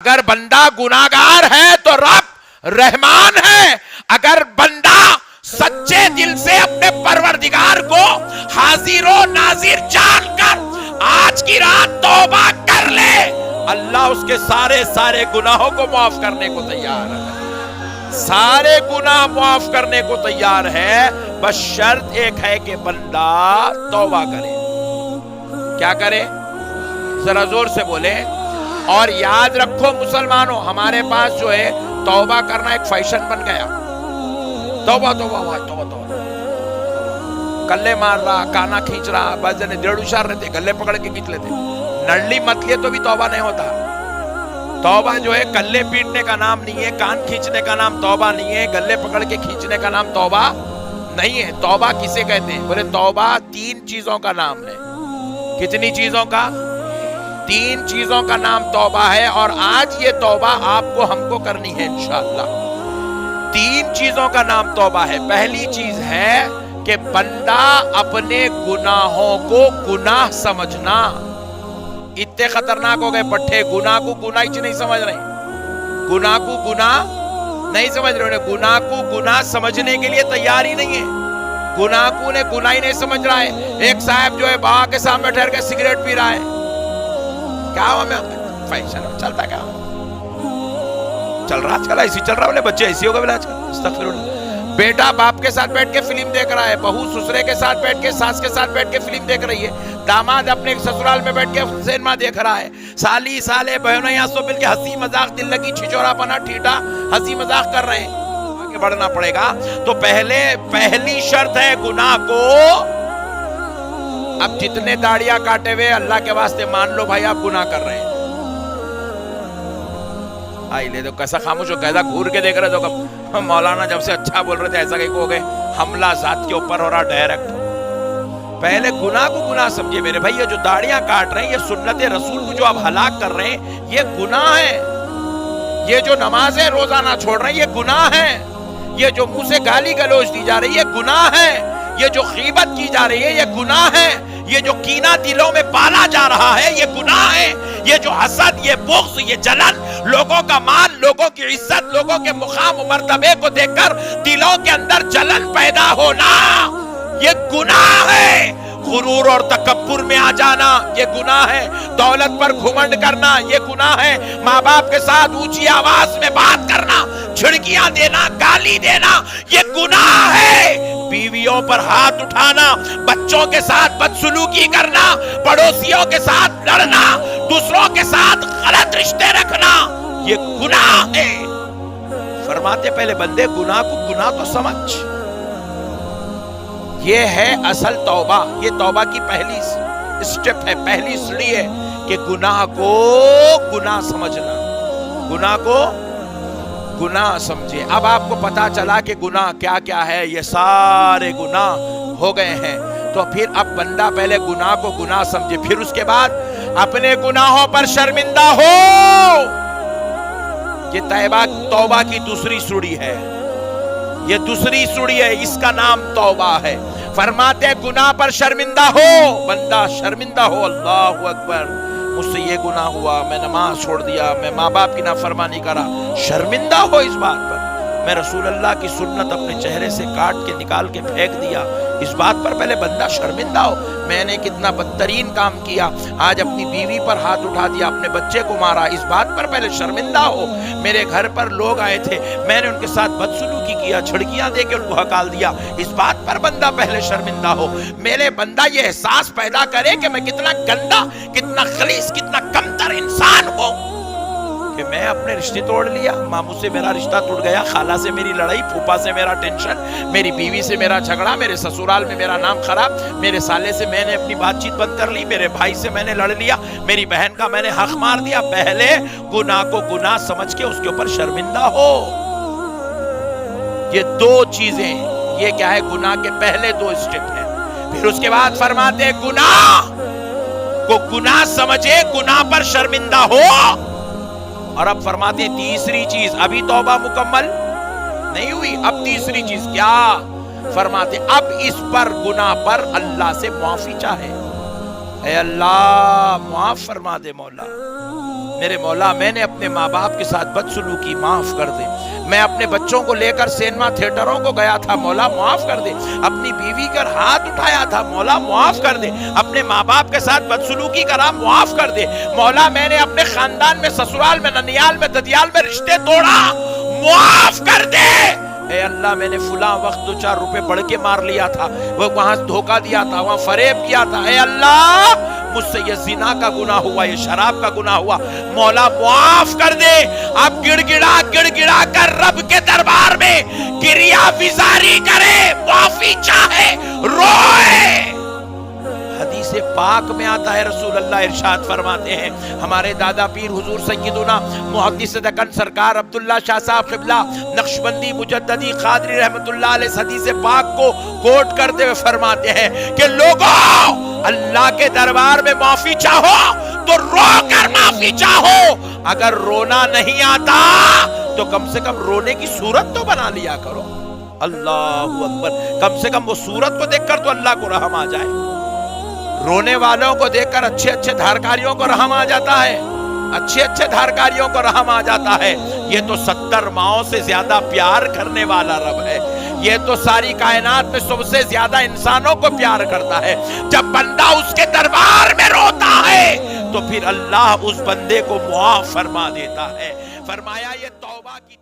اگر بندہ گناہگار ہے تو رب رحمان ہے. اگر بندہ سچے دل سے اپنے پروردگار کو حاضر و ناظر جان کر آج کی رات توبہ کر لے, اللہ اس کے سارے گناہوں کو معاف کرنے کو تیار ہے. سارے گناہ معاف کرنے کو تیار ہے, بس شرط ایک ہے کہ بندہ توبہ کرے. کیا کرے؟ ذرا زور سے بولے. اور یاد رکھو مسلمانوں, ہمارے پاس جو ہے توبہ کرنا ایک فیشن بن گیا. توبہ توبہ توبہ توبہ, کلے مار رہا, کانا کھینچ رہا, بعض جنے ڈیڑھ اشار رہتے, گلے پکڑ کے کھینچ لیتے. نڑلی مت لیے تو بھی توبہ نہیں ہوتا. توبہ جو ہے کلے پیٹنے کا نام نہیں ہے, کان کھینچنے کا نام توبہ نہیں ہے, گلے پکڑ کے کھینچنے کا نام توبہ نہیں ہے. توبہ کسے کہتے ہیں؟ بولے توبہ 3 چیزوں کا نام ہے. کتنی چیزوں کا؟ 3 چیزوں کا نام توبہ ہے. اور آج یہ توبہ آپ کو ہم کو کرنی ہے انشاءاللہ. 3 چیزوں کا نام توبہ ہے. پہلی چیز ہے کہ بندہ اپنے گناہوں کو گناہ سمجھنا. اتنے خطرناک ہو گئے پٹھے, گناہ کو گناہ ہی نہیں سمجھ رہے. گناہ کو گناہ نہیں سمجھ رہے. گناہ کو گناہ سمجھنے کے لیے تیار ہی نہیں ہے. گناہ کو نے گناہ ہی نہیں سمجھ رہا ہے. ایک صاحب جو ہے باغ کے سامنے ٹھہر کے سگریٹ پی رہا ہے. کیا ہوا؟ میں فیشن چلتا کیا چل رہا آج کل؟ ایسی چل رہا, بولے بچے ایسی ہو گئے, بولے آج کل استغفر اللہ. بیٹا باپ کے ساتھ بیٹھ کے فلم دیکھ رہا ہے, بہو سسرے کے ساتھ بیٹھ کے, ساس کے ساتھ بیٹھ کے فلم دیکھ رہی ہے, داماد اپنے سسرال میں بیٹھ کے سینما دیکھ رہا ہے, سالی سالے بہنوں یہاں سو مل کے ہنسی مذاق, دل لگی چھچورا پنا ٹھیٹا ہنسی مذاق کر رہے ہیں. آگے بڑھنا پڑے گا. تو پہلی شرط ہے گناہ کو. اب جتنے داڑیاں کاٹے ہوئے اللہ کے واسطے مان لو بھائی آپ گناہ کر رہے ہیں. آئی لے دو کیسا خاموش ہو, کیسا گھور کے دیکھ رہے تو مولانا جب سے اچھا بول رہے تھے ایسا کہ ہو گئے حملہ ذات کے اوپر ہو رہا ڈائریکٹ. پہلے گناہ کو گناہ سمجھے میرے بھائی. یہ جو داڑیاں کاٹ رہے ہیں, یہ سنت رسول کو جو آپ ہلاک کر رہے ہیں, یہ گناہ ہے. یہ جو نمازیں روزانہ چھوڑ رہے ہیں, یہ گناہ ہے. یہ جو منہ سے گالی گلوچ دی جا رہی ہے, یہ گناہ ہے. یہ جو غیبت کی جا رہی ہے, یہ گناہ ہے. یہ جو کینہ دلوں میں پالا جا رہا ہے, یہ گناہ ہے. یہ جو حسد, یہ بغض, یہ جلن, لوگوں کا مال, لوگوں کی عزت, لوگوں کے مقام و مرتبے کو دیکھ کر دلوں کے اندر جلن پیدا ہونا, یہ گناہ ہے. غرور اور تکبر میں آ جانا, یہ گناہ ہے. دولت پر گھمنڈ کرنا, یہ گناہ ہے. ماں باپ کے ساتھ اونچی آواز میں بات کرنا, چھڑکیاں دینا, گالی دینا, یہ گناہ ہے. بیویوں پر ہاتھ اٹھانا, بچوں کے ساتھ بدسلوکی کرنا, پڑوسیوں کے ساتھ لڑنا, دوسروں کے ساتھ غلط رشتے رکھنا, یہ گناہ ہے. فرماتے پہلے بندے گناہ کو گناہ تو سمجھ. یہ ہے اصل توبہ. یہ توبہ کی پہلی سٹیپ ہے, پہلی سیڑھی ہے کہ گناہ کو گناہ سمجھنا. گناہ کو گناہ سمجھے. اب آپ کو پتا چلا کہ گناہ کیا کیا ہے. یہ سارے گناہ ہو گئے ہیں. تو پھر اب بندہ پہلے گناہ کو گناہ سمجھے, پھر اس کے بعد اپنے گناہوں پر شرمندہ ہو. یہ توبہ کی دوسری سیڑھی ہے. یہ دوسری سیڑھی ہے, اس کا نام توبہ ہے. فرماتے گناہ پر شرمندہ ہو. بندہ شرمندہ ہو, اللہ اکبر مجھ سے یہ گناہ ہوا, میں نماز چھوڑ دیا, میں ماں باپ کی نافرمانی کرا. شرمندہ ہو اس بات پر. میں رسول اللہ کی سنت اپنے چہرے سے کاٹ کے نکال کے پھینک دیا. اس بات پر پہلے بندہ شرمندہ ہو. میں نے کتنا بدترین کام کیا, آج اپنی بیوی پر ہاتھ اٹھا دیا, اپنے بچے کو مارا. اس بات پر پہلے شرمندہ ہو. میرے گھر پر لوگ آئے تھے, میں نے ان کے ساتھ بدسلوکی کیا, چھڑکیاں دے کے ان کو ہکال دیا. اس بات پر بندہ پہلے شرمندہ ہو. میرے بندہ یہ احساس پیدا کرے کہ میں کتنا گندا, کتنا خلیص, کتنا کمتر انسان ہوں کہ میں اپنے رشتے توڑ لیا. ماموں سے میرا رشتہ ٹوٹ گیا, خالہ سے میری لڑائی, پھوپھا سے میرا ٹینشن, میری بیوی سے میرا جھگڑا, میرے سسرال میں میرا نام خراب, میرے سالے سے میں نے اپنی بات چیت بند کر لی, میرے بھائی سے میں نے لڑ لیا, میری بہن کا میں نے حق مار دیا. پہلے گناہ کو گناہ سمجھ کے اس کے اوپر شرمندہ ہو. یہ 2 چیزیں, یہ کیا ہے, گناہ کے پہلے 2 سٹیپ ہیں. پھر اس کے بعد فرماتے گناہ کو گناہ سمجھے, گناہ پر شرمندہ ہو. اور اب فرماتے ہیں تیسری چیز, ابھی توبہ مکمل نہیں ہوئی, اب تیسری چیز کیا فرماتے, اب اس پر گناہ پر اللہ سے معافی چاہے. اے اللہ معاف فرما دے مولا, میرے مولا میں نے اپنے ماں باپ کے ساتھ بدسلوکی معاف کر دے، میں اپنے بچوں کو لے کر سینما تھیٹروں کو گیا تھا، مولا معاف کر دے، اپنی بیوی کا ہاتھ اٹھایا تھا، مولا معاف کر دے، اپنے ماں باپ کے ساتھ بدسلوکی کرا، معاف کر دے، مولا میں نے اپنے خاندان میں، سسرال میں، ننیال میں، ددیال میں رشتے توڑا، معاف کر دے۔ اے اللہ میں نے فلاں وقت 2-4 روپے بڑھ کے مار لیا تھا، وہ وہاں دھوکہ دیا تھا، وہاں فریب کیا تھا، اے اللہ مجھ سے یہ زنا کا گناہ ہوا، یہ شراب کا گناہ ہوا، مولا معاف کر دے۔ اب گڑ گڑا کر رب کے دربار میں گریہ وزاری کرے، معافی چاہے، روئے۔ حدیث پاک میں آتا ہے، رسول اللہ ارشاد فرماتے ہیں، ہمارے دادا پیر حضور سیدنا محدث دکن سرکار عبداللہ شاہ صاحب قبلہ نقشبندی مجددی قادری رحمت اللہ علیہ اس حدیث پاک کو کوٹ کرتے ہوئے فرماتے ہیں کہ لوگوں اللہ کے دربار میں معافی چاہو تو رو کر معافی چاہو، اگر رونا نہیں آتا تو کم سے کم رونے کی صورت تو بنا لیا کرو۔ اللہ اکبر، کم سے کم وہ صورت کو دیکھ کر تو اللہ کو رحم آ جائے۔ رونے والوں کو دیکھ کر اچھے اچھے دھارکاریوں کو رحم آ جاتا ہے، اچھے اچھے دھارکاریوں کو رحم آ جاتا ہے۔ یہ تو 70 ماؤں سے زیادہ پیار کرنے والا رب ہے، یہ تو ساری کائنات میں سب سے زیادہ انسانوں کو پیار کرتا ہے۔ جب بندہ اس کے دربار میں روتا ہے تو پھر اللہ اس بندے کو معاف فرما دیتا ہے۔ فرمایا یہ توبہ کی